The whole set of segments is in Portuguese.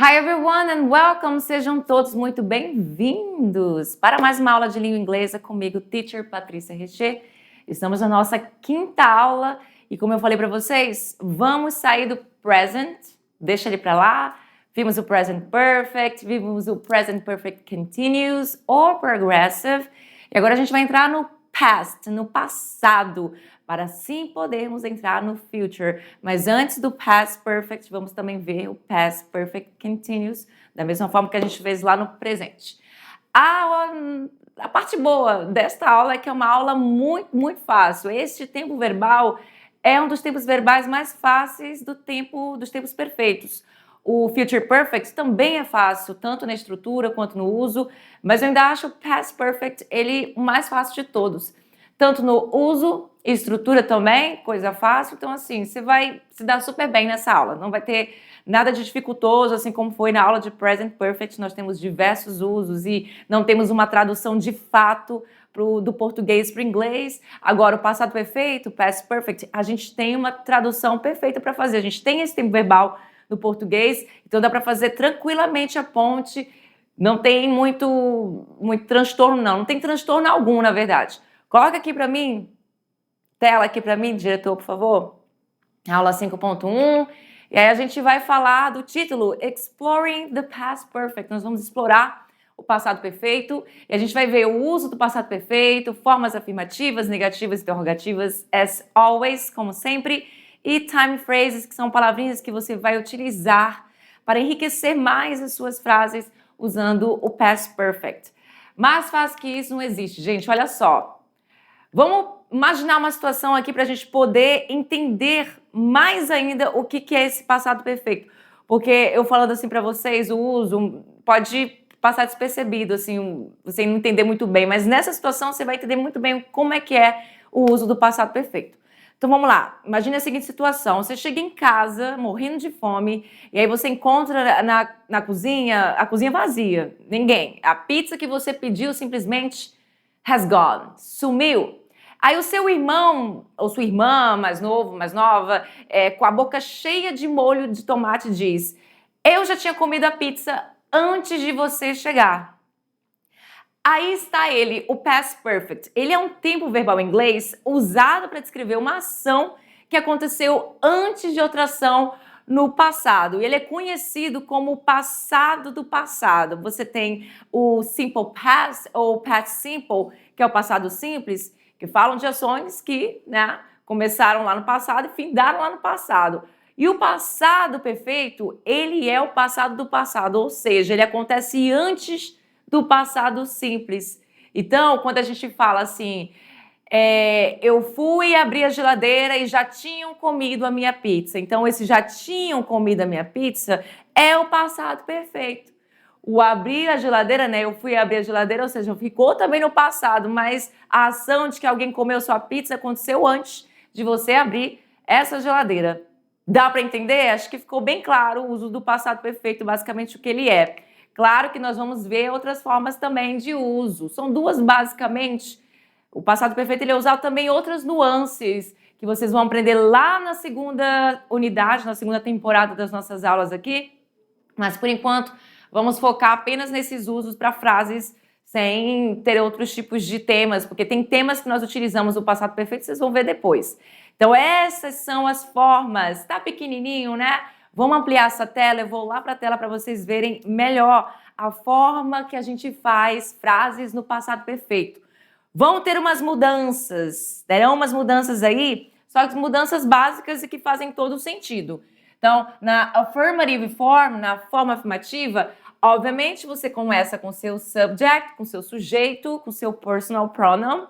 Hi everyone and welcome! Sejam todos muito bem-vindos para mais uma aula de língua inglesa comigo, Teacher Patrícia Richer. Estamos na nossa quinta aula e como eu falei para vocês, vamos sair do present, deixa ele para lá. Vimos o present perfect, vimos o present perfect continuous ou progressive e agora a gente vai entrar no past, no passado, para assim podermos entrar no future. Mas antes do past perfect, vamos também ver o past perfect continuous, da mesma forma que a gente fez lá no presente. A parte boa desta aula é que é uma aula muito fácil. Este tempo verbal é um dos tempos verbais mais fáceis dos tempos perfeitos. O Future Perfect também é fácil, tanto na estrutura quanto no uso, mas eu ainda acho o Past Perfect ele o mais fácil de todos. Tanto no uso e estrutura também, coisa fácil. Então, assim, você vai se dar super bem nessa aula. Não vai ter nada de dificultoso, assim como foi na aula de Present Perfect. Nós temos diversos usos e não temos uma tradução de fato do português para o inglês. Agora, o passado perfeito, Past Perfect, a gente tem uma tradução perfeita para fazer. A gente tem esse tempo verbal no português, então dá para fazer tranquilamente a ponte. Não tem muito transtorno, não tem transtorno algum, na verdade. Coloca aqui para mim, tela aqui para mim, diretor, por favor. Aula 5.1. E aí a gente vai falar do título Exploring the Past Perfect. Nós vamos explorar o passado perfeito e a gente vai ver o uso do passado perfeito, formas afirmativas, negativas, interrogativas, as always, como sempre, e time phrases, que são palavrinhas que você vai utilizar para enriquecer mais as suas frases usando o past perfect. Mais fácil que isso não existe, gente. Olha só. Vamos imaginar uma situação aqui para a gente poder entender mais ainda o que é esse passado perfeito. Porque eu falando assim para vocês, o uso pode passar despercebido, assim, você não entender muito bem. Mas nessa situação você vai entender muito bem como é que é o uso do passado perfeito. Então vamos lá, imagine a seguinte situação, você chega em casa morrendo de fome e aí você encontra na cozinha, a cozinha vazia, ninguém. A pizza que você pediu simplesmente has gone, sumiu. Aí o seu irmão ou sua irmã mais novo, mais nova, com a boca cheia de molho de tomate diz: eu já tinha comido a pizza antes de você chegar. Aí está ele, o past perfect. Ele é um tempo verbal em inglês usado para descrever uma ação que aconteceu antes de outra ação no passado. E ele é conhecido como o passado do passado. Você tem o simple past ou past simple, que é o passado simples, que falam de ações que, começaram lá no passado e findaram lá no passado. E o passado perfeito, ele é o passado do passado, ou seja, ele acontece antes do passado simples. Então, quando a gente fala assim, eu fui abrir a geladeira e já tinham comido a minha pizza. Então, esse já tinham comido a minha pizza é o passado perfeito. O abrir a geladeira, eu fui abrir a geladeira, ou seja, ficou também no passado, mas a ação de que alguém comeu sua pizza aconteceu antes de você abrir essa geladeira. Dá para entender? Acho que ficou bem claro o uso do passado perfeito, basicamente o que ele é. Claro que nós vamos ver outras formas também de uso. São duas, basicamente. O passado perfeito ele é usado também em outras nuances que vocês vão aprender lá na segunda unidade, na segunda temporada das nossas aulas aqui. Mas, por enquanto, vamos focar apenas nesses usos para frases sem ter outros tipos de temas, porque tem temas que nós utilizamos no passado perfeito, vocês vão ver depois. Então, essas são as formas. Tá pequenininho, né? Vamos ampliar essa tela, eu vou lá para a tela para vocês verem melhor a forma que a gente faz frases no passado perfeito. Vão ter umas mudanças, terão umas mudanças aí, só que mudanças básicas e que fazem todo sentido. Então, na affirmative form, na forma afirmativa, obviamente você começa com seu subject, com seu sujeito, com seu personal pronoun,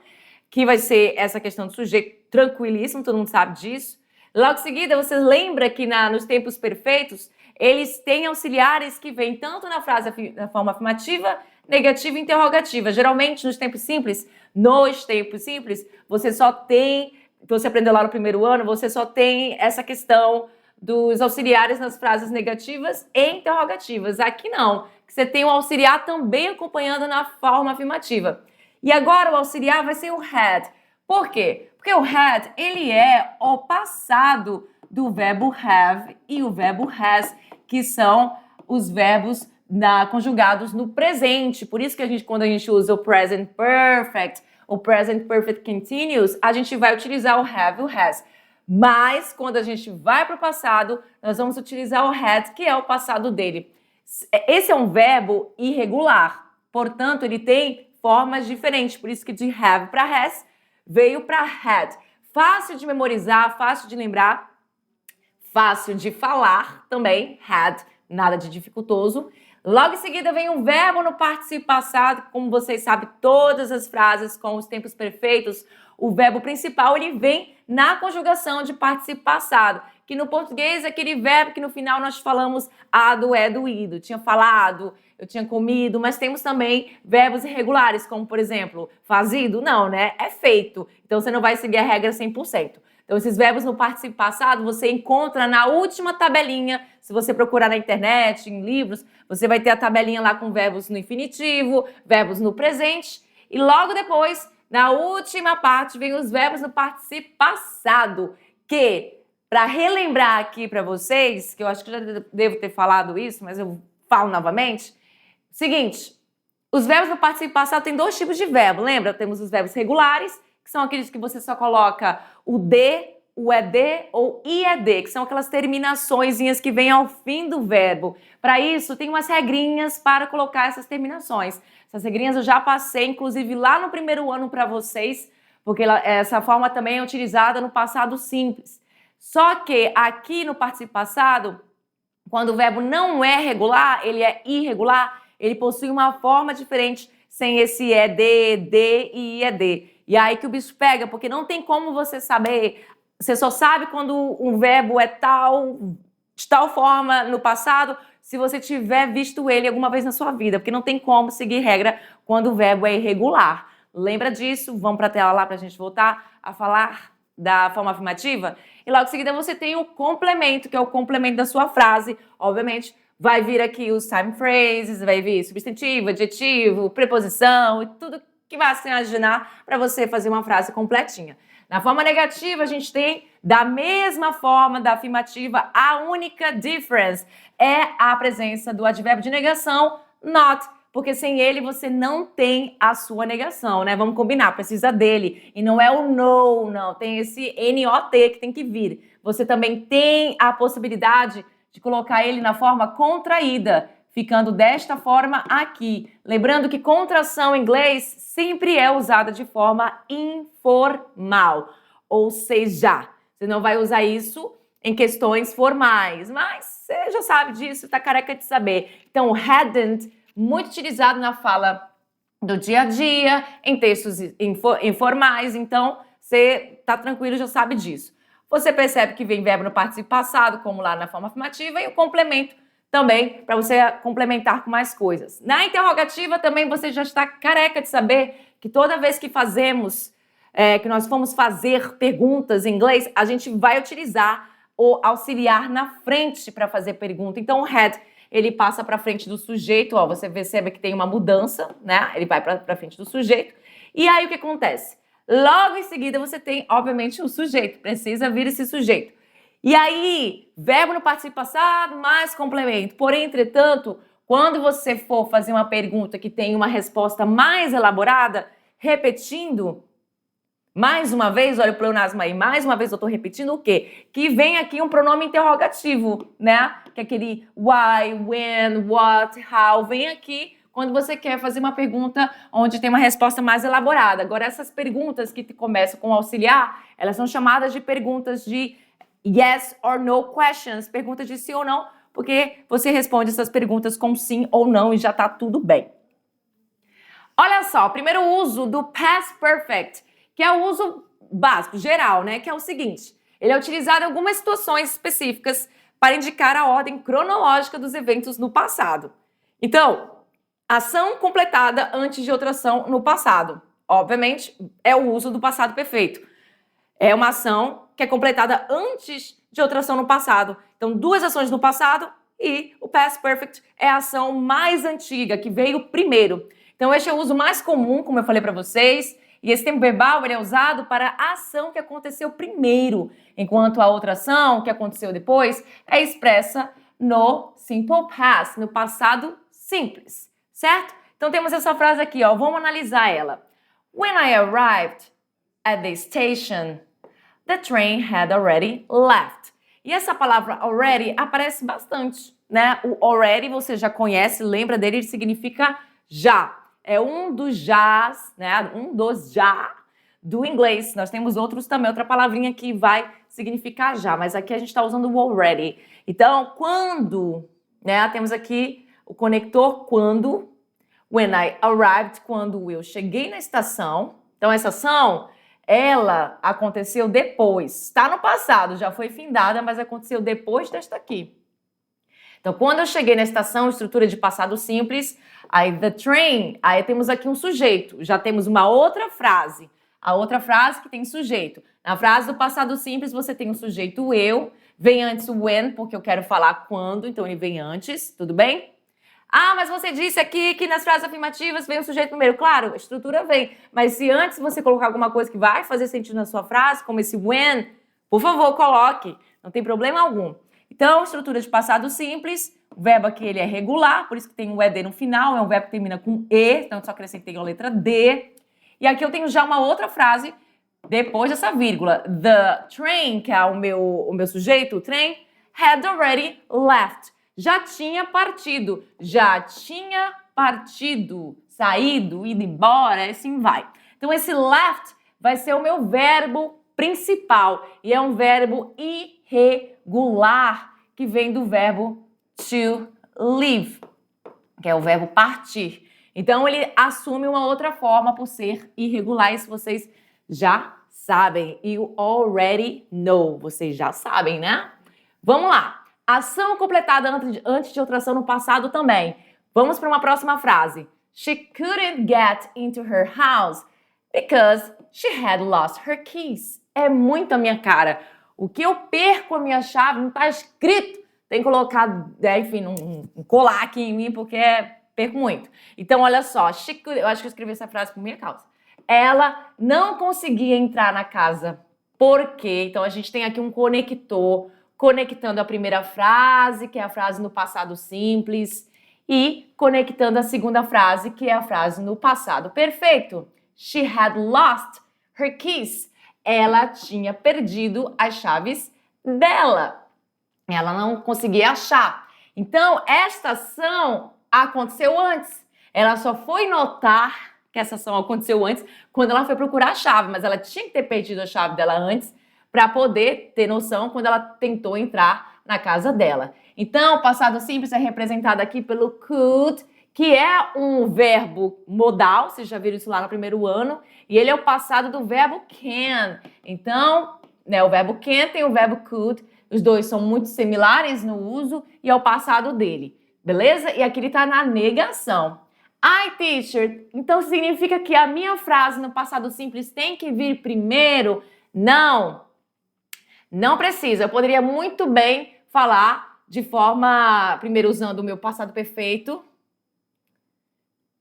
que vai ser essa questão do sujeito tranquilíssimo, todo mundo sabe disso. Logo em seguida, você lembra que nos tempos perfeitos, eles têm auxiliares que vêm tanto na frase na forma afirmativa, negativa e interrogativa. Geralmente, nos tempos simples, você aprendeu lá no primeiro ano, você só tem essa questão dos auxiliares nas frases negativas e interrogativas. Aqui não, você tem o auxiliar também acompanhando na forma afirmativa. E agora o auxiliar vai ser o had. Por quê? Porque o had, ele é o passado do verbo have e o verbo has, que são os verbos conjugados no presente. Por isso que quando a gente usa o present perfect, o present perfect continuous, a gente vai utilizar o have e o has. Mas quando a gente vai para o passado, nós vamos utilizar o had, que é o passado dele. Esse é um verbo irregular, portanto, ele tem formas diferentes. Por isso que de have para has veio para had. Fácil de memorizar, fácil de lembrar, fácil de falar também, had, nada de dificultoso. Logo em seguida vem um verbo no particípio passado, como vocês sabem, todas as frases com os tempos perfeitos, o verbo principal ele vem na conjugação de particípio passado, que no português é aquele verbo que no final nós falamos ado, é, do, ido. Tinha falado, eu tinha comido, mas temos também verbos irregulares, como por exemplo, fazido, não, né? É feito. Então você não vai seguir a regra 100%. Então, esses verbos no particípio passado você encontra na última tabelinha. Se você procurar na internet, em livros, você vai ter a tabelinha lá com verbos no infinitivo, verbos no presente. E logo depois, na última parte, vem os verbos no particípio passado. Que, para relembrar aqui para vocês, que eu acho que eu já devo ter falado isso, mas eu falo novamente. Seguinte, os verbos no particípio passado tem dois tipos de verbo. Lembra? Temos os verbos regulares, que são aqueles que você só coloca o D, o ED ou IED, que são aquelas terminaçõezinhas que vêm ao fim do verbo. Para isso, tem umas regrinhas para colocar essas terminações. Essas regrinhas eu já passei, inclusive, lá no primeiro ano para vocês, porque essa forma também é utilizada no passado simples. Só que aqui no particípio passado, quando o verbo não é regular, ele é irregular, ele possui uma forma diferente, sem esse ED, D e IED. E aí que o bicho pega, porque não tem como você saber, você só sabe quando um verbo é de tal forma no passado, se você tiver visto ele alguma vez na sua vida, porque não tem como seguir regra quando o verbo é irregular. Lembra disso? Vamos para a tela lá para a gente voltar a falar da forma afirmativa? E logo em seguida você tem o complemento, que é o complemento da sua frase. Obviamente, vai vir aqui os time phrases, vai vir substantivo, adjetivo, preposição e tudo que vai se imaginar para você fazer uma frase completinha. Na forma negativa, a gente tem, da mesma forma da afirmativa, a única difference é a presença do advérbio de negação, not, porque sem ele você não tem a sua negação, né? Vamos combinar, precisa dele. E não é o no, não, tem esse NOT que tem que vir. Você também tem a possibilidade de colocar ele na forma contraída, ficando desta forma aqui. Lembrando que contração em inglês sempre é usada de forma informal. Ou seja, você não vai usar isso em questões formais. Mas você já sabe disso, tá careca de saber. Então, hadn't, muito utilizado na fala do dia a dia, em textos informais. Então, você tá tranquilo, já sabe disso. Você percebe que vem verbo no particípio passado, como lá na forma afirmativa, e o complemento também, para você complementar com mais coisas. Na interrogativa também você já está careca de saber que toda vez que que nós formos fazer perguntas em inglês, a gente vai utilizar o auxiliar na frente para fazer pergunta. Então o had, ele passa para frente do sujeito, ó, você percebe que tem uma mudança, né? Ele vai para frente do sujeito. E aí o que acontece? Logo em seguida você tem, obviamente, o sujeito, precisa vir esse sujeito. E aí, verbo no particípio passado, mais complemento. Porém, entretanto, quando você for fazer uma pergunta que tem uma resposta mais elaborada, repetindo, mais uma vez, olha o pleonasmo aí, mais uma vez eu estou repetindo o quê? Que vem aqui um pronome interrogativo, né? Que é aquele why, when, what, how, vem aqui quando você quer fazer uma pergunta onde tem uma resposta mais elaborada. Agora, essas perguntas que começam com auxiliar, elas são chamadas de perguntas de yes or no questions, perguntas de sim ou não, porque você responde essas perguntas com sim ou não e já tá tudo bem. Olha só, o primeiro uso do past perfect, que é o uso básico, geral, né? Que é o seguinte, ele é utilizado em algumas situações específicas para indicar a ordem cronológica dos eventos no passado. Então, ação completada antes de outra ação no passado. Obviamente, é o uso do passado perfeito. É uma ação que é completada antes de outra ação no passado. Então, duas ações no passado e o past perfect é a ação mais antiga, que veio primeiro. Então, este é o uso mais comum, como eu falei para vocês, e esse tempo verbal ele é usado para a ação que aconteceu primeiro, enquanto a outra ação, que aconteceu depois, é expressa no simple past, no passado simples, certo? Então temos essa frase aqui, ó, vamos analisar ela. When I arrived at the station, the train had already left. E essa palavra already aparece bastante, né? O already você já conhece, lembra dele, ele significa já. É um dos jás, né? Um dos já do inglês. Nós temos outros também, outra palavrinha que vai significar já, mas aqui a gente está usando o already. Então, quando, né? Temos aqui o conector quando. When I arrived, quando eu cheguei na estação. Então, essa ação, ela aconteceu depois. Está no passado, já foi findada, mas aconteceu depois desta aqui. Então, quando eu cheguei na estação, estrutura de passado simples, aí the train, aí temos aqui um sujeito. Já temos uma outra frase. A outra frase que tem sujeito. Na frase do passado simples, você tem um sujeito eu, vem antes o when, porque eu quero falar quando, então ele vem antes, tudo bem? Ah, mas você disse aqui que nas frases afirmativas vem o sujeito primeiro. Claro, a estrutura vem. Mas se antes você colocar alguma coisa que vai fazer sentido na sua frase, como esse when, por favor, coloque. Não tem problema algum. Então, estrutura de passado simples. O verbo aqui ele é regular, por isso que tem o ED no final. É um verbo que termina com E, então eu só acrescentei a letra D. E aqui eu tenho já uma outra frase depois dessa vírgula. The train, que é o meu sujeito, o trem, had already left. Já tinha partido, saído, ido embora, assim vai. Então, esse left vai ser o meu verbo principal e é um verbo irregular que vem do verbo to leave, que é o verbo partir. Então, ele assume uma outra forma por ser irregular, isso vocês já sabem. You already know, vocês já sabem, né? Vamos lá. Ação completada antes de outra ação no passado também. Vamos para uma próxima frase. She couldn't get into her house because she had lost her keys. É muito a minha cara. O que eu perco a minha chave não está escrito. Tem que colocar, enfim, um colar aqui em mim porque perco muito. Então, olha só. Eu acho que eu escrevi essa frase por minha causa. Ela não conseguia entrar na casa. Por quê? Então, a gente tem aqui um conector conectando a primeira frase, que é a frase no passado simples, e conectando a segunda frase, que é a frase no passado perfeito. She had lost her keys. Ela tinha perdido as chaves dela. Ela não conseguia achar. Então, esta ação aconteceu antes. Ela só foi notar que essa ação aconteceu antes quando ela foi procurar a chave, mas ela tinha que ter perdido a chave dela antes para poder ter noção quando ela tentou entrar na casa dela. Então, o passado simples é representado aqui pelo could, que é um verbo modal, vocês já viram isso lá no primeiro ano, e ele é o passado do verbo can. Então, né, o verbo can tem o verbo could, os dois são muito similares no uso e é o passado dele, beleza? E aqui ele está na negação. Ai, teacher, então significa que a minha frase no passado simples tem que vir primeiro? Não. Não precisa, eu poderia muito bem falar de forma, primeiro usando o meu passado perfeito,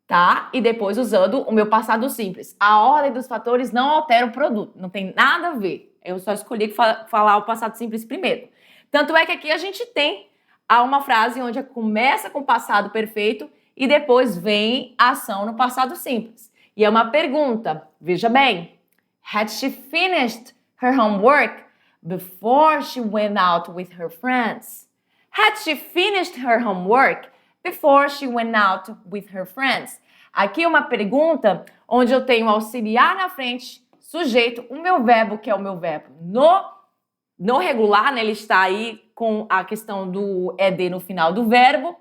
tá? E depois usando o meu passado simples. A ordem dos fatores não altera o produto, não tem nada a ver. Eu só escolhi falar o passado simples primeiro. Tanto é que aqui a gente tem uma frase onde começa com o passado perfeito e depois vem a ação no passado simples. E é uma pergunta, veja bem. Had she finished her homework before she went out with her friends? Had she finished her homework before she went out with her friends? Aqui é uma pergunta onde eu tenho auxiliar na frente, sujeito, o meu verbo, que é o meu verbo no regular, né? Ele está aí com a questão do ED no final do verbo.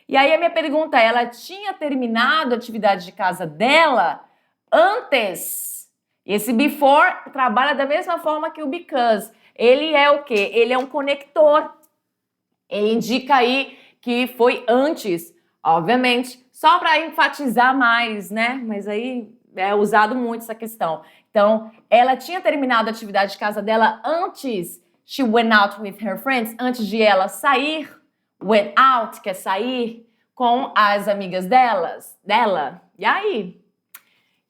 E aí a minha pergunta é, ela tinha terminado a atividade de casa dela antes? Esse before trabalha da mesma forma que o because. Ele é o quê? Ele é um conector. Ele indica aí que foi antes, obviamente, só para enfatizar mais, né? Mas aí é usado muito essa questão. Então, ela tinha terminado a atividade de casa dela antes she went out with her friends, antes de ela sair, went out, quer sair, com as amigas dela. E aí?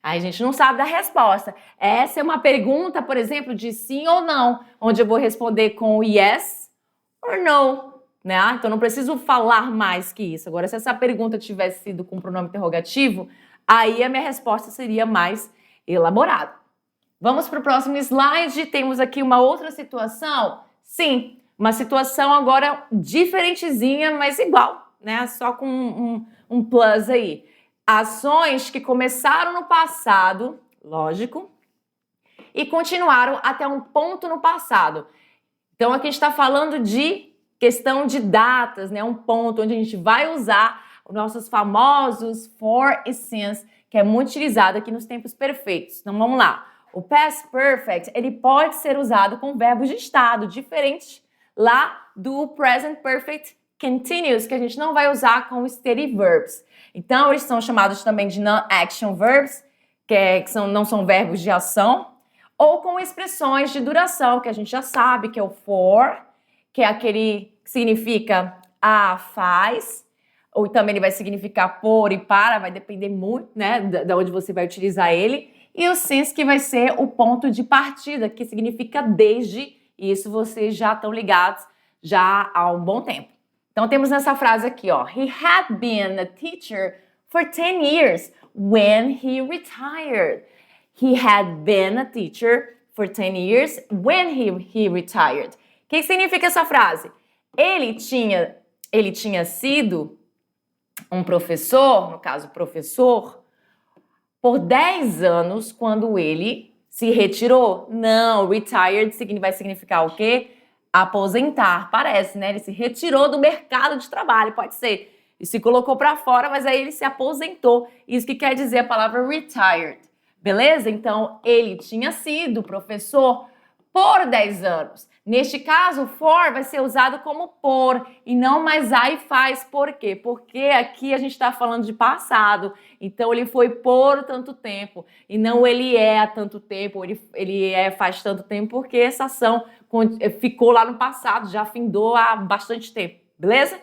Aí a gente não sabe da resposta. Essa é uma pergunta, por exemplo, de sim ou não, onde eu vou responder com yes or no. né? Então não preciso falar mais que isso. Agora, se essa pergunta tivesse sido com pronome interrogativo, aí a minha resposta seria mais elaborada. Vamos para o próximo slide. Temos aqui uma outra situação. Sim, uma situação agora diferentezinha, mas igual, né? Só com um plus aí. Ações que começaram no passado, lógico, e continuaram até um ponto no passado. Então aqui a gente está falando de questão de datas, né? Um ponto onde a gente vai usar os nossos famosos for e since, que é muito utilizado aqui nos tempos perfeitos. Então vamos lá. O past perfect, ele pode ser usado com verbos de estado, diferente lá do present perfect continuous, que a gente não vai usar com steady verbs. Então eles são chamados também de non-action verbs, não são verbos de ação, ou com expressões de duração, que a gente já sabe que é o for, que é aquele que significa faz, ou também ele vai significar por e para, vai depender muito, né, de onde você vai utilizar ele. E o since, que vai ser o ponto de partida, que significa desde, e isso vocês já estão ligados já há um bom tempo. Então temos essa frase aqui, ó. He had been a teacher for 10 years when he retired. He had been a teacher for 10 years when he retired. O que significa essa frase? Ele tinha sido um professor, no caso professor, por 10 anos quando ele se retirou. Não, retired vai significar o quê? Aposentar, parece, né? Ele se retirou do mercado de trabalho, pode ser. E se colocou para fora, mas aí ele se aposentou. Isso que quer dizer a palavra retired. Beleza? Então, ele tinha sido professor por 10 anos. Neste caso, for vai ser usado como por e não mais e faz. Por quê? Porque aqui a gente está falando de passado. Então, ele foi por tanto tempo e não ele é há tanto tempo, ele é faz tanto tempo, porque essa ação ficou lá no passado, já findou há bastante tempo. Beleza?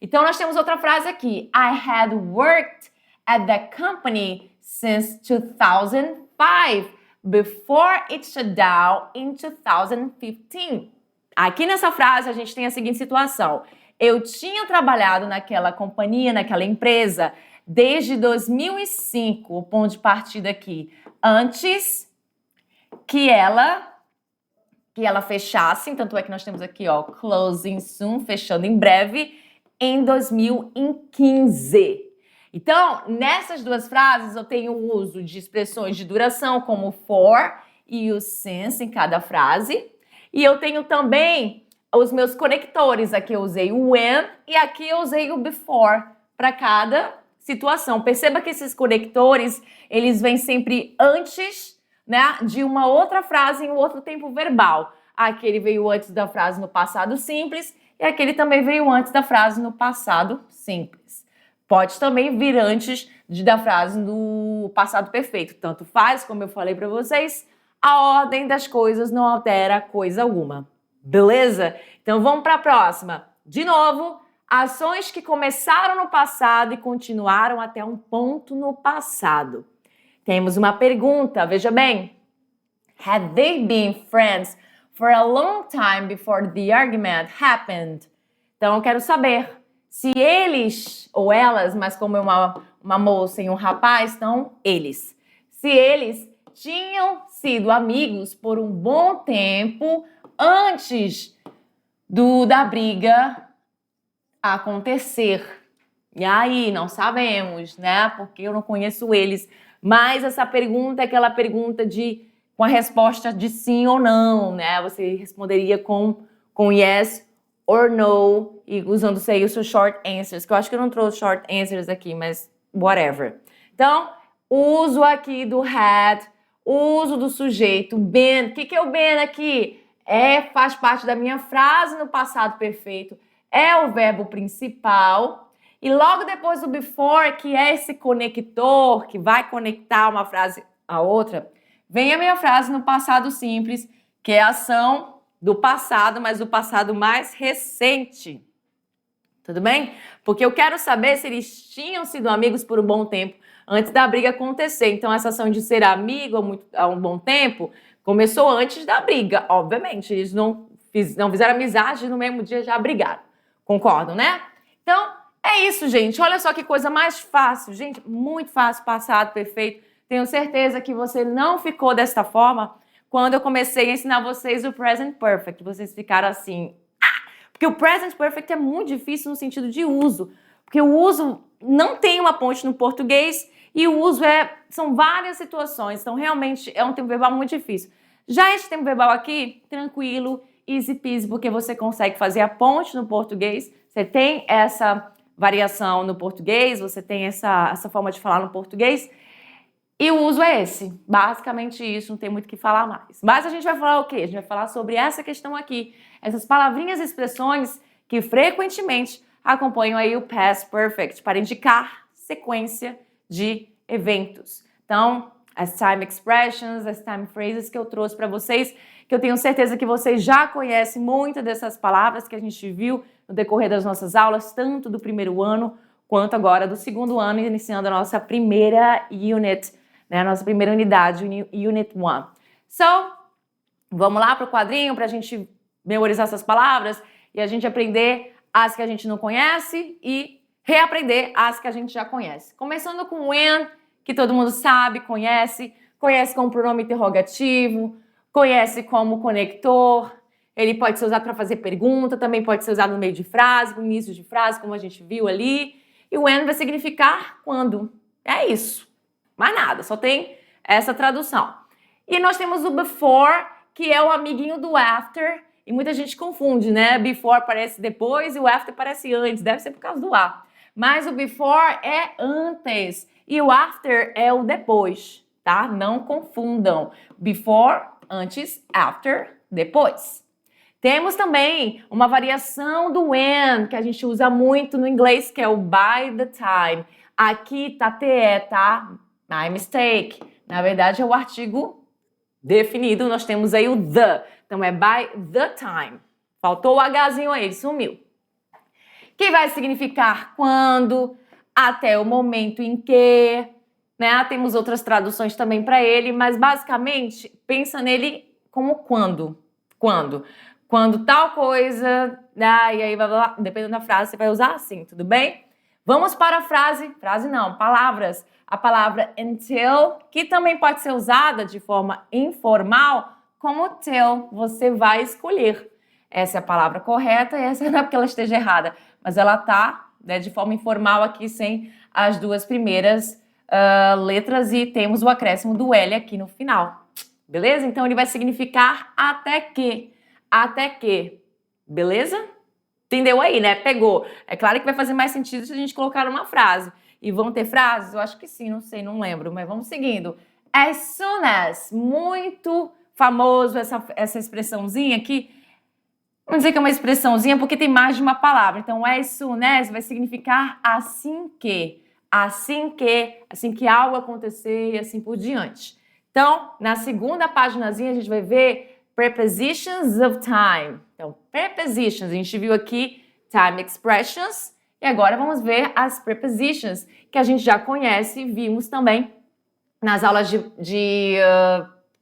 Então, nós temos outra frase aqui. I had worked at the company since 2005. Before it shut down in 2015. Aqui nessa frase a gente tem a seguinte situação. Eu tinha trabalhado naquela companhia, naquela empresa, desde 2005, o ponto de partida aqui, antes que ela fechasse, tanto é que nós temos aqui, ó, closing soon, fechando em breve, em 2015. Então, nessas duas frases, eu tenho o uso de expressões de duração, como for e o since em cada frase. E eu tenho também os meus conectores. Aqui eu usei o when e aqui eu usei o before para cada situação. Perceba que esses conectores, eles vêm sempre antes, né, de uma outra frase em um outro tempo verbal. Aquele veio antes da frase no passado simples e aquele também veio antes da frase no passado simples. Pode também vir antes da frase do passado perfeito. Tanto faz, como eu falei para vocês, a ordem das coisas não altera coisa alguma. Beleza? Então vamos para a próxima. De novo, ações que começaram no passado e continuaram até um ponto no passado. Temos uma pergunta, veja bem. Had they been friends for a long time before the argument happened? Então eu quero saber se eles ou elas, mas como é uma moça e um rapaz, então eles. Se eles tinham sido amigos por um bom tempo antes da briga acontecer. E aí, não sabemos, né? Porque eu não conheço eles. Mas essa pergunta é aquela pergunta com a resposta de sim ou não, né? Você responderia com yes or no, e usando aí os seus short answers, que eu acho que eu não trouxe short answers aqui, mas whatever. Então, uso aqui do had, uso do sujeito, been. O que é o been aqui? Faz parte da minha frase no passado perfeito, é o verbo principal, e logo depois do before, que é esse conector, que vai conectar uma frase à outra, vem a minha frase no passado simples, que é a ação do passado, mas do passado mais recente. Tudo bem? Porque eu quero saber se eles tinham sido amigos por um bom tempo antes da briga acontecer. Então, essa ação de ser amigo há um bom tempo começou antes da briga, obviamente. Eles não fizeram amizade no mesmo dia, já brigaram. Concordam, né? Então, é isso, gente. Olha só que coisa mais fácil. Gente, muito fácil, passado perfeito. Tenho certeza que você não ficou desta forma quando eu comecei a ensinar vocês o present perfect. Vocês ficaram assim... Porque o present perfect é muito difícil no sentido de uso. Porque o uso não tem uma ponte no português e o uso são várias situações. Então, realmente, é um tempo verbal muito difícil. Já esse tempo verbal aqui, tranquilo, easy peasy, porque você consegue fazer a ponte no português. Você tem essa variação no português, você tem essa forma de falar no português. E o uso é esse. Basicamente isso, não tem muito o que falar mais. Mas a gente vai falar o quê? A gente vai falar sobre essa questão aqui. Essas palavrinhas e expressões que frequentemente acompanham aí o past perfect para indicar sequência de eventos. Então, as time expressions, as time phrases que eu trouxe para vocês, que eu tenho certeza que vocês já conhecem muitas dessas palavras que a gente viu no decorrer das nossas aulas, tanto do primeiro ano quanto agora do segundo ano, iniciando a nossa primeira unit, né, a nossa primeira unidade, Unit 1. So, vamos lá para o quadrinho para a gente memorizar essas palavras e a gente aprender as que a gente não conhece e reaprender as que a gente já conhece. Começando com when, que todo mundo sabe, conhece como pronome interrogativo, conhece como conector. Ele pode ser usado para fazer pergunta, também pode ser usado no meio de frase, no início de frase, como a gente viu ali. E when vai significar quando. É isso. Mais nada, só tem essa tradução. E nós temos o before, que é o amiguinho do after. E muita gente confunde, né? Before parece depois e o after parece antes. Deve ser por causa do A. Mas o before é antes e o after é o depois, tá? Não confundam. Before, antes, after, depois. Temos também uma variação do when, que a gente usa muito no inglês, que é o by the time. Aqui tá TE, tá? My mistake. Na verdade, é o artigo definido. Nós temos aí o the. Então, é by the time. Faltou o Hzinho aí, ele sumiu. Que vai significar quando, até o momento em que, né? Temos outras traduções também para ele, mas basicamente, pensa nele como quando. Quando? Quando tal coisa, e aí, dependendo da frase, você vai usar assim, tudo bem? Vamos para a frase não, palavras. A palavra until, que também pode ser usada de forma informal, como till, você vai escolher. Essa é a palavra correta e essa não é porque ela esteja errada, mas ela tá, né, de forma informal aqui, sem as duas primeiras letras e temos o acréscimo do L aqui no final. Beleza? Então ele vai significar até que. Até que. Beleza? Entendeu aí, né? Pegou. É claro que vai fazer mais sentido se a gente colocar uma frase. E vão ter frases? Eu acho que sim, não sei, não lembro, mas vamos seguindo. As soon as, muito famoso essa expressãozinha aqui. Vamos dizer que é uma expressãozinha porque tem mais de uma palavra. Então, as soon as vai significar assim que algo acontecer e assim por diante. Então, na segunda paginazinha a gente vai ver prepositions of time. Então, prepositions, a gente viu aqui time expressions e agora vamos ver as prepositions que a gente já conhece e vimos também nas aulas de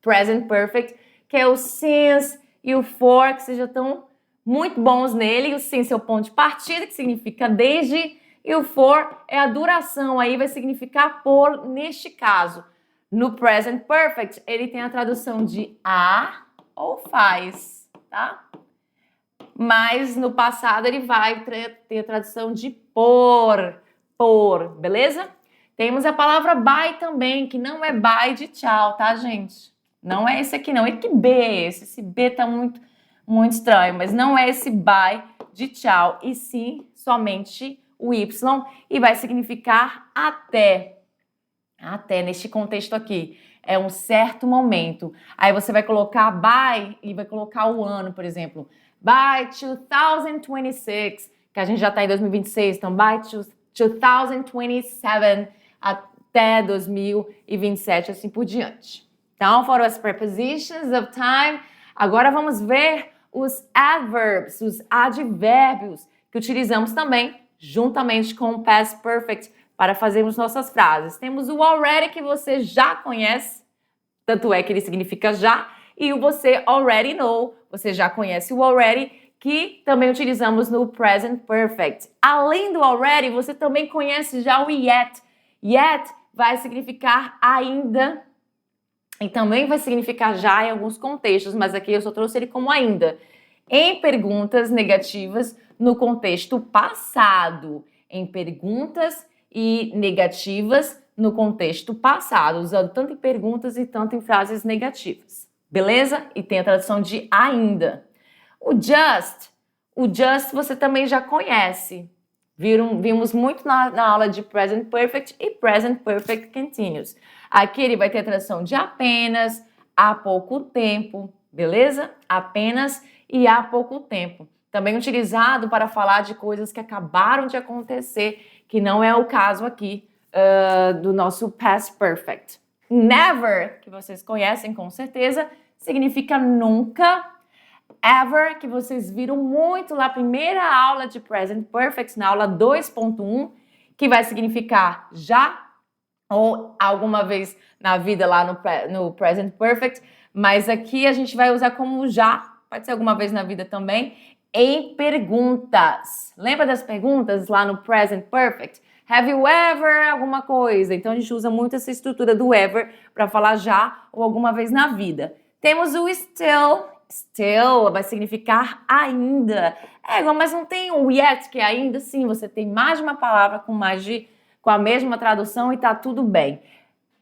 present perfect, que é o since e o for, que vocês já estão muito bons nele. O since é o ponto de partida, que significa desde, e o for é a duração, aí vai significar por, neste caso. No present perfect, ele tem a tradução de a ou faz, tá? Mas no passado ele vai ter a tradução de por, beleza? Temos a palavra by também, que não é by de tchau, tá, gente? Não é esse aqui não. E que B é esse? Esse B tá muito estranho, mas não é esse by de tchau, e sim somente o Y, e vai significar até. Até, neste contexto aqui. É um certo momento. Aí você vai colocar by e vai colocar o ano, por exemplo. By 2026, que a gente já está em 2026, então by 2027 até 2027, assim por diante. Então, foram as prepositions of time. Agora vamos ver os adverbs, os advérbios, que utilizamos também juntamente com o past perfect para fazermos nossas frases. Temos o already, que você já conhece, tanto é que ele significa já, e o você already know, você já conhece o already, que também utilizamos no present perfect. Além do already, você também conhece já o yet. Yet vai significar ainda e também vai significar já em alguns contextos, mas aqui eu só trouxe ele como ainda. Em perguntas negativas no contexto passado. Em perguntas e negativas no contexto passado, usando tanto em perguntas e tanto em frases negativas. Beleza? E tem a tradução de ainda. O just você também já conhece. Vimos muito na aula de Present Perfect e Present Perfect Continuous. Aqui ele vai ter a tradução de apenas, há pouco tempo, beleza? Apenas e há pouco tempo. Também utilizado para falar de coisas que acabaram de acontecer, que não é o caso aqui do nosso Past Perfect. Never, que vocês conhecem com certeza, significa nunca. Ever, que vocês viram muito na primeira aula de Present Perfect, na aula 2.1, que vai significar já ou alguma vez na vida lá no Present Perfect, mas aqui a gente vai usar como já, pode ser alguma vez na vida também, em perguntas. Lembra das perguntas lá no Present Perfect? Have you ever alguma coisa? Então a gente usa muito essa estrutura do ever para falar já ou alguma vez na vida. Temos o still. Still vai significar ainda. Mas não tem o yet, que é ainda. Sim, você tem mais de uma palavra com a mesma tradução e tá tudo bem.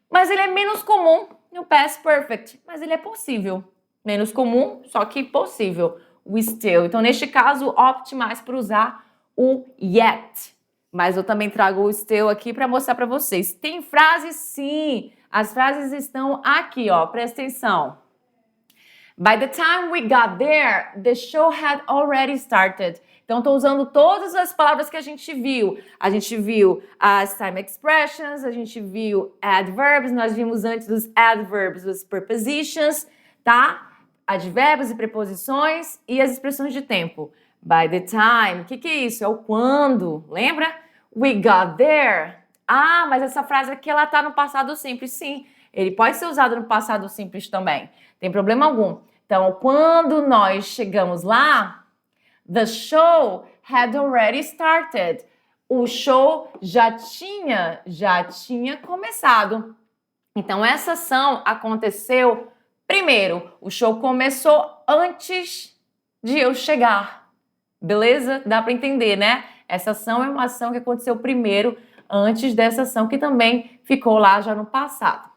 Mas ele é menos comum no Past Perfect, mas ele é possível. Menos comum, só que possível. O still. Então, neste caso, opte mais por usar o yet. Mas eu também trago o still aqui para mostrar para vocês. Tem frases, sim. As frases estão aqui, ó. Presta atenção. By the time we got there, the show had already started. Então, estou usando todas as palavras que a gente viu. A gente viu as time expressions, a gente viu adverbs, nós vimos antes dos adverbs, os prepositions, tá? Advérbios e preposições e as expressões de tempo. By the time, o que é isso? É o quando, lembra? We got there. Ah, mas essa frase aqui, ela tá no passado simples. Sim, ele pode ser usado no passado simples também. Tem problema algum. Então, quando nós chegamos lá, the show had already started. O show já tinha começado. Então, essa ação aconteceu primeiro. O show começou antes de eu chegar. Beleza? Dá para entender, né? Essa ação é uma ação que aconteceu primeiro, antes dessa ação que também ficou lá já no passado.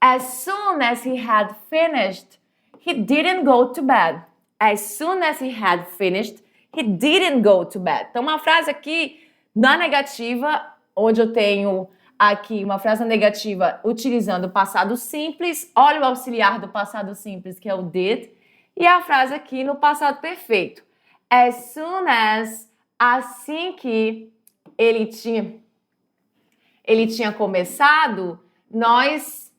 As soon as he had finished, he didn't go to bed. As soon as he had finished, he didn't go to bed. Então, uma frase aqui na negativa, onde eu tenho aqui uma frase negativa utilizando o passado simples. Olha o auxiliar do passado simples, que é o did. E a frase aqui no passado perfeito. As soon as, assim que ele tinha começado, nós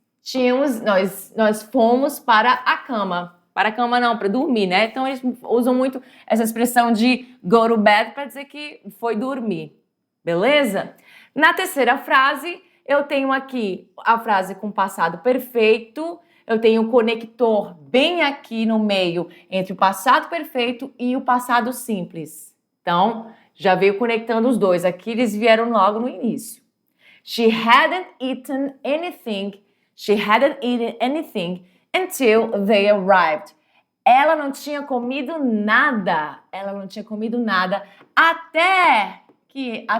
fomos para a cama. Para a cama não, para dormir, né? Então eles usam muito essa expressão de go to bed para dizer que foi dormir. Beleza? Na terceira frase, eu tenho aqui a frase com passado perfeito. Eu tenho o conector bem aqui no meio entre o passado perfeito e o passado simples. Então, já veio conectando os dois. Aqui eles vieram logo no início. She hadn't eaten anything. She hadn't eaten anything until they arrived. Ela não tinha comido nada. Ela não tinha comido nada até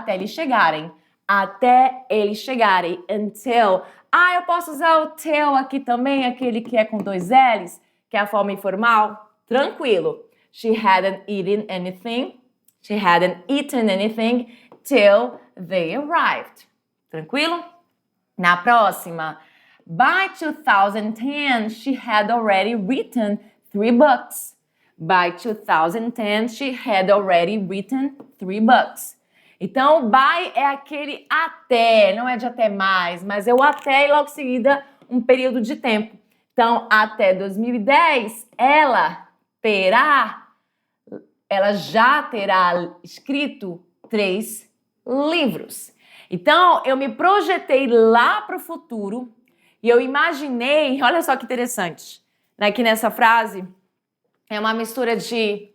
eles chegarem. Até eles chegarem. Until. Ah, eu posso usar o till aqui também, aquele que é com dois L's, que é a forma informal? Tranquilo. She hadn't eaten anything. She hadn't eaten anything till they arrived. Tranquilo? Na próxima. By 2010, she had already written 3 books. By 2010, she had already written 3 books. Então, by é aquele até, não é de até mais, mas é o até e logo em seguida um período de tempo. Então, até 2010, ela já terá escrito 3 livros. Então, eu me projetei lá para o futuro e eu imaginei, olha só que interessante, aqui nessa frase, é uma mistura de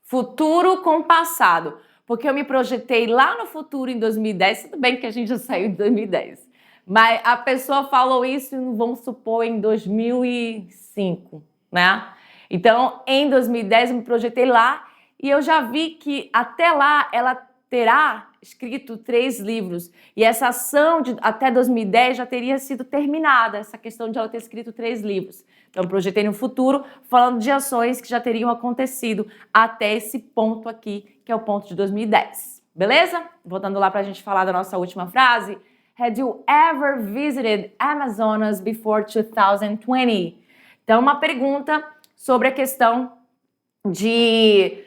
Futuro com passado. Porque eu me projetei lá no futuro em 2010, tudo bem que a gente já saiu de 2010. Mas a pessoa falou isso, vamos supor, em 2005, né? Então, em 2010 eu me projetei lá e eu já vi que até lá ela terá escrito 3 livros. E essa ação de até 2010 já teria sido terminada, essa questão de ela ter escrito 3 livros. Então, eu projetei no futuro, falando de ações que já teriam acontecido até esse ponto aqui, que é o ponto de 2010. Beleza? Voltando lá para a gente falar da nossa última frase. Had you ever visited Amazonas before 2020? Então, uma pergunta sobre a questão de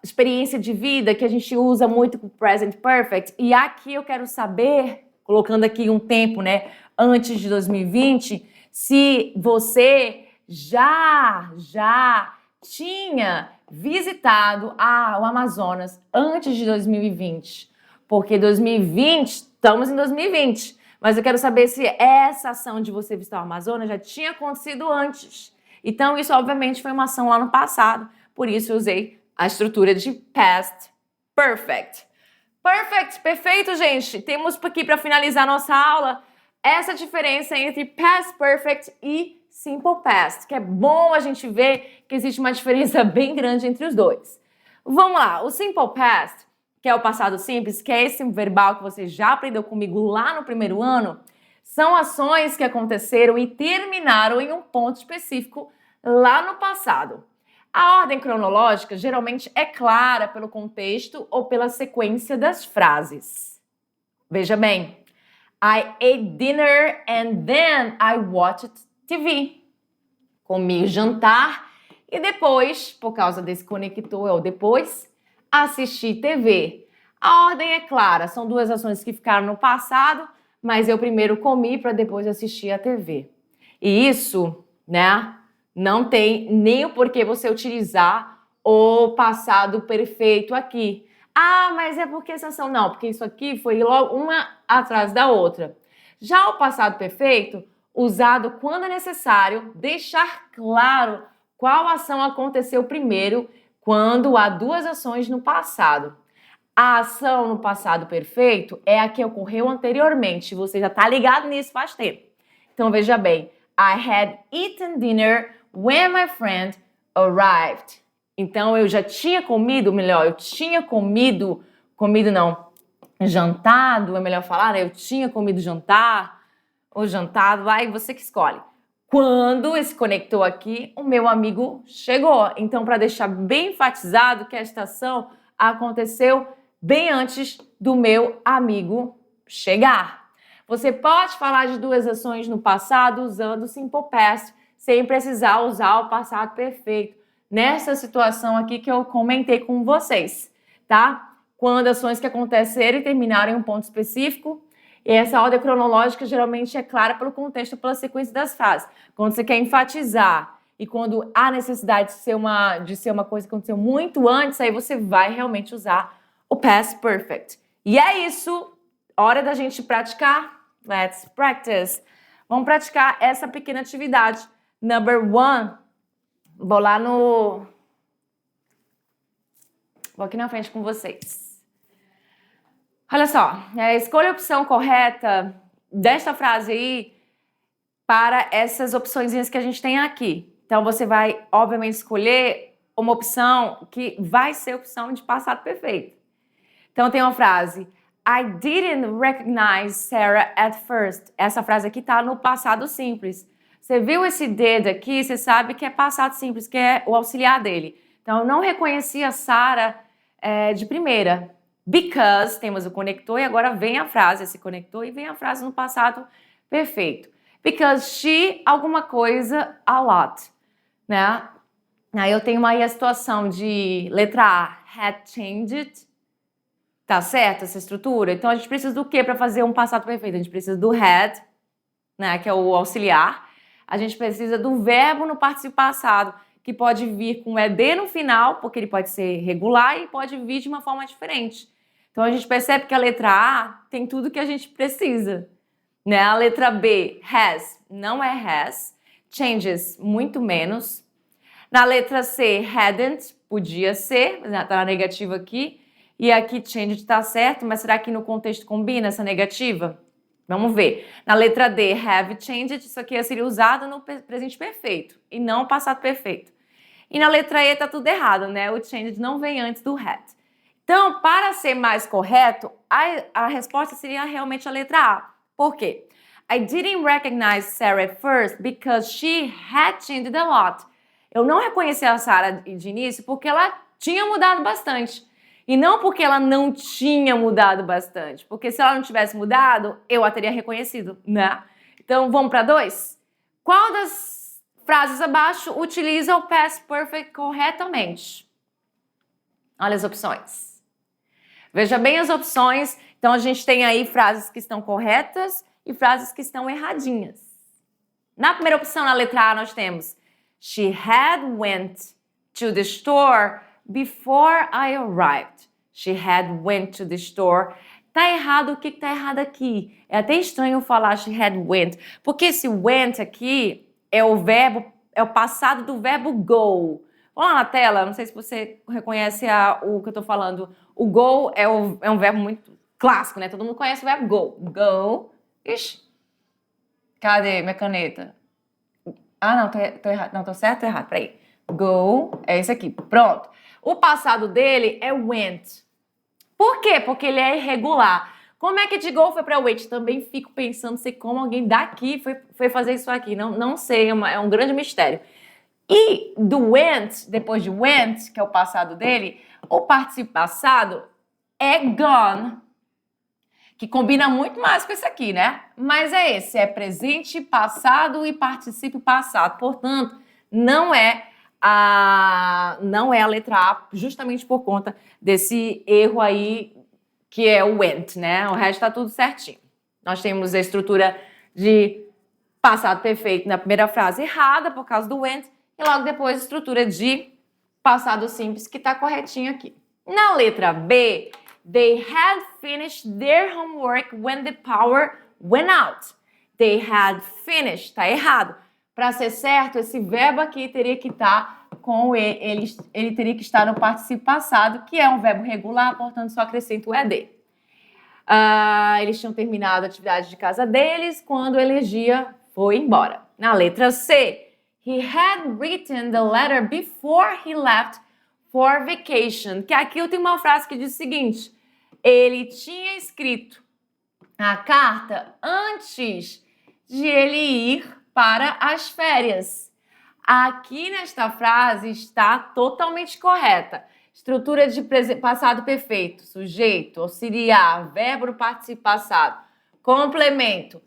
experiência de vida que a gente usa muito com o Present Perfect. E aqui eu quero saber, colocando aqui um tempo, né, antes de 2020, se você já tinha visitado o Amazonas antes de 2020. Porque 2020, estamos em 2020, mas eu quero saber se essa ação de você visitar o Amazonas já tinha acontecido antes. Então, isso obviamente foi uma ação lá no passado, por isso eu usei a estrutura de Past Perfect. Perfect, perfeito, gente. Temos aqui para finalizar nossa aula essa diferença entre Past Perfect e Simple Past, que é bom a gente ver que existe uma diferença bem grande entre os dois. Vamos lá, o Simple Past, que é o passado simples, que é esse verbal que você já aprendeu comigo lá no primeiro ano, são ações que aconteceram e terminaram em um ponto específico lá no passado. A ordem cronológica geralmente é clara pelo contexto ou pela sequência das frases. Veja bem, I ate dinner and then I watched TV. Comi o jantar e depois, por causa desse conector ou depois, assisti TV. A ordem é clara, são 2 ações que ficaram no passado, mas eu primeiro comi para depois assistir a TV. E isso, né, não tem nem o porquê você utilizar o passado perfeito aqui. Ah, mas é porque essa ação não, porque isso aqui foi logo uma atrás da outra. Já o passado perfeito, usado quando é necessário deixar claro qual ação aconteceu primeiro quando há 2 ações no passado. A ação no passado perfeito é a que ocorreu anteriormente. Você já está ligado nisso faz tempo. Então, veja bem. I had eaten dinner when my friend arrived. Então, eu já tinha comido, melhor, eu tinha comido não, jantado, é melhor falar, né? Eu tinha comido jantar, ou jantado, aí você que escolhe. Quando esse conector aqui, o meu amigo chegou. Então, para deixar bem enfatizado que esta ação aconteceu bem antes do meu amigo chegar. Você pode falar de 2 ações no passado usando o Simple Past, sem precisar usar o passado perfeito. Nessa situação aqui que eu comentei com vocês, tá? Quando ações que aconteceram e terminaram em um ponto específico, e essa ordem cronológica geralmente é clara pelo contexto, pela sequência das frases. Quando você quer enfatizar e quando há necessidade de ser uma coisa que aconteceu muito antes, aí você vai realmente usar o Past Perfect. E é isso, hora da gente praticar. Let's practice. Vamos praticar essa pequena atividade. Number 1. Vou aqui na frente com vocês. Olha só, escolha a opção correta desta frase aí para essas opções que a gente tem aqui. Então, você vai, obviamente, escolher uma opção que vai ser opção de passado perfeito. Então, tem uma frase, I didn't recognize Sarah at first. Essa frase aqui está no passado simples. Você viu esse did aqui, você sabe que é passado simples, que é o auxiliar dele. Então, eu não reconheci a Sarah de primeira. Because, temos o conector e agora vem a frase, esse conector, e vem a frase no passado perfeito. Because she, alguma coisa, a lot. Né? Aí eu tenho aí a situação de letra A, had changed. Tá certo essa estrutura? Então, a gente precisa do que para fazer um passado perfeito? A gente precisa do had, né, que é o auxiliar. A gente precisa do verbo no participio passado, que pode vir com ed no final, porque ele pode ser regular e pode vir de uma forma diferente. Então, a gente percebe que a letra A tem tudo que a gente precisa. Né? A letra B, has, não é has. Changes, muito menos. Na letra C, hadn't, podia ser, tá na negativa aqui. E aqui changed tá certo, mas será que no contexto combina essa negativa? Vamos ver. Na letra D, have changed, isso aqui seria usado no presente perfeito e não passado perfeito. E na letra E tá tudo errado, né? O changed não vem antes do had. Então, para ser mais correto, a resposta seria realmente a letra A. Por quê? I didn't recognize Sarah at first because she had changed a lot. Eu não reconheci a Sarah de início porque ela tinha mudado bastante. E não porque ela não tinha mudado bastante. Porque se ela não tivesse mudado, eu a teria reconhecido, né? Então, vamos para 2? Qual das frases abaixo utiliza o past perfect corretamente? Olha as opções. Veja bem as opções. Então, a gente tem aí frases que estão corretas e frases que estão erradinhas. Na primeira opção, na letra A, nós temos She had went to the store before I arrived. She had went to the store. Tá errado, o que tá errado aqui? É até estranho falar she had went, porque esse went aqui é o verbo, é o passado do verbo go. Vamos lá na tela, não sei se você reconhece o que eu tô falando. O go é um verbo muito clássico, né? Todo mundo conhece o verbo go. Go. Ixi. Cadê minha caneta? Ah, não, tô errado. Não, tô certo ou errado? Peraí. Go, é esse aqui. Pronto. O passado dele é went. Por quê? Porque ele é irregular. Como é que de go foi para went? Também fico pensando se como alguém daqui foi fazer isso aqui. Não sei, é um grande mistério. E do went, depois de went, que é o passado dele, o participio passado é gone, que combina muito mais com esse aqui, né? Mas é esse, é presente, passado e participio passado. Portanto, não é a letra A, justamente por conta desse erro aí, que é o went, né? O resto tá tudo certinho. Nós temos a estrutura de passado perfeito na primeira frase errada, por causa do went, e logo depois a estrutura de passado simples, que tá corretinho aqui. Na letra B, they had finished their homework when the power went out. They had finished, tá errado. Para ser certo, esse verbo aqui teria que estar com ele teria que estar no participio passado, que é um verbo regular, portanto só acrescenta o ED. Eles tinham terminado a atividade de casa deles quando a energia foi embora. Na letra C, he had written the letter before he left for vacation. Que aqui eu tenho uma frase que diz o seguinte: ele tinha escrito a carta antes de ele ir para as férias. Aqui nesta frase está totalmente correta. Estrutura de passado perfeito, sujeito, auxiliar, verbo no participio passado, complemento.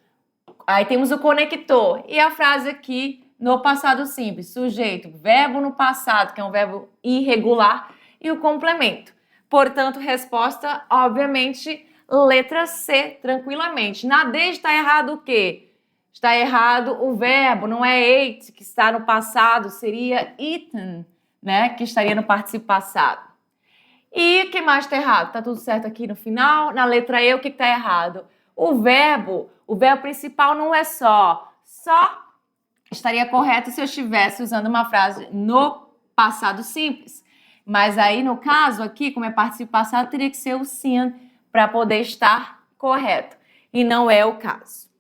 Aí temos o conector e a frase aqui no passado simples, sujeito, verbo no passado, que é um verbo irregular, e o complemento. Portanto, resposta, obviamente, letra C, tranquilamente. Na D está errado o quê? Está errado o verbo, não é ate, que está no passado, seria eaten, né? Que estaria no participio passado. E o que mais está errado? Está tudo certo aqui no final. Na letra E, o que está errado? O verbo principal não é só estaria correto se eu estivesse usando uma frase no passado simples. Mas aí, no caso aqui, como é participio passado, teria que ser o seen para poder estar correto. E não é o caso.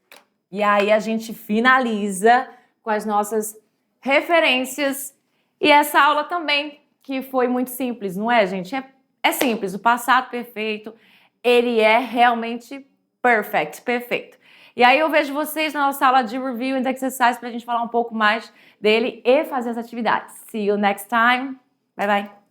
E aí a gente finaliza com as nossas referências. E essa aula também, que foi muito simples, não é, gente? É simples. O passado perfeito, ele é realmente perfeito. E aí eu vejo vocês na nossa aula de Review and Exercise para a gente falar um pouco mais dele e fazer as atividades. See you next time. Bye, bye.